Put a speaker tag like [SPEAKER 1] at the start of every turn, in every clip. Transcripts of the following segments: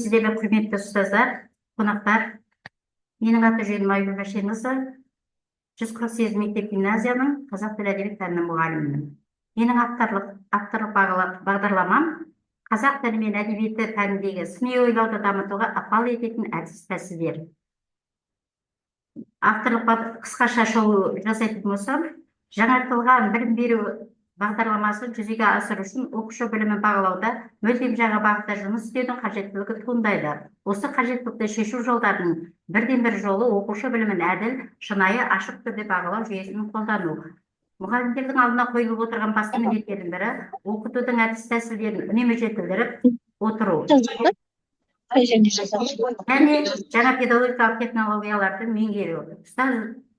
[SPEAKER 1] Сіздерге құрметті ұстаздар, қонақтар, менің аты жөнім Айгүл Бәшенқызы, 148 мектеп гимназияның қазақ тілі әдебиет пәнінің мұғалімімін. Менің авторлық бағдарламам қазақ тілі мен әдебиеті пәніндегі сыни ойлауды дамытуға ықпал ететін әдіс тәсілдер. Авторлық қысқаша шолу жасайтын болсам, жаңартылған білім беру бағдарламасын жүзеге асыру үшін оқушы білімін бағалауда мүлдем жаңа бағытта жұмыс істеудің қажеттілігі туындайды. Осы қажеттілікті шешу жолдарының бірден-бір жолы оқушы білімін әділ, шынайы, ашық түрде бағалау жүйесін қолдану. Мұғалімдердің алдына қойылып отырған басты міндеттердің бірі оқытудың әдіс тәсілдерін үнемі жетілдіріп отыру. Және жаңа педагогикалық технологияларды меңгеру.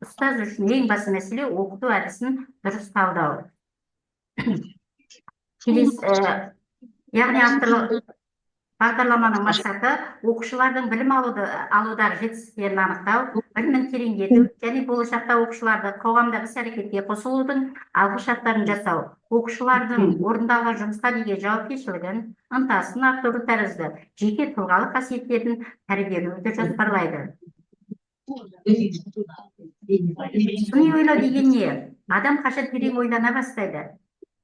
[SPEAKER 1] Ұстаз үшін ең басты мәселе оқыту әдісін дұрыс талдау. Яғни авторлық бағдарламаның мақсаты оқушылардың білім алудағы жетістіктерін анықтау, білімін тереңдету және болашақта оқушыларды қоғамдағы іс-әрекетке қосылудың алғышарттарын жасау, оқушылардың орындалған жұмысқа деген жауапкершілігін, ынтасын арттыру тәрізді жеке тұлғалық қасиеттерін тәрбиелеуді жоспарлайды. Сыни ойлау деген не? Адам қашан терең ойлана бастайды.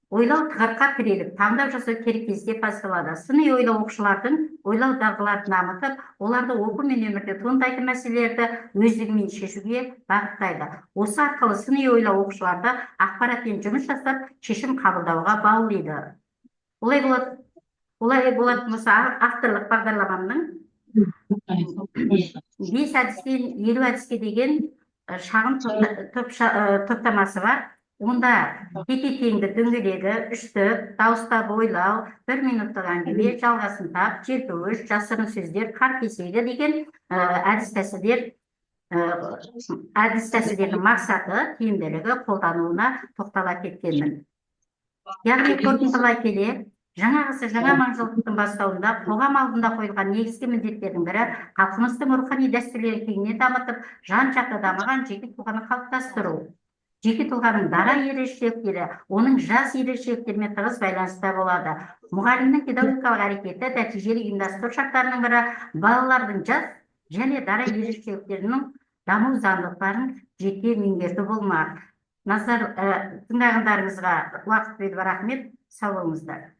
[SPEAKER 1] Ойлау тығырыққа тіреліп, таңдау жасау керек кезде басталады. Сыни ойлау оқушылардың ойлау дағдыларын дамытып, оларды оқу мен өмірде туындайтын мәселелерді өздігімен шешуге бағыттайды. Осы арқылы сыни ойлау оқушыларды ақпаратпен жұмыс жасап, шешім қабылдауға баулиды. Олай болатын болса, авторлық бағдарламамның 5 әдістен 50 әдіске деген шағын топтамасы бар. Онда тепе-теңдік дөңгелегі, үштік, дауыстап ойлау, 1 минуттық әңгіме, жалғасын тап, желпуіш, жасырын сөздер, қар кесегі деген әдіс тәсілдердің мақсаты, тиімділігі, қолдануына тоқтала кеткенмін. Яғни қорытындылай келе, жаңа маңызылдықтың бастауында қоғам алдында қойылған негізгі міндеттердің бірі халқымыздың рухани дәстүрлерін кеңінен дамытып, жан-жақты дамыған жеке тұлғаны қалыптастыру. Жеке тұлғаның дара ерекшеліктері, оның жас ерекшеліктерімен тығыз байланыста болады. Мұғалімнің педагогикалық әрекеті нәтижелі ұйымдастыру шарттарының бірі балалардың жас және дара ерекшеліктерінің даму заңдылықтарын жете меңгерту болмақ. Тыңдағандарыңызға уақыт беріп рахмет, сау болыңыздар.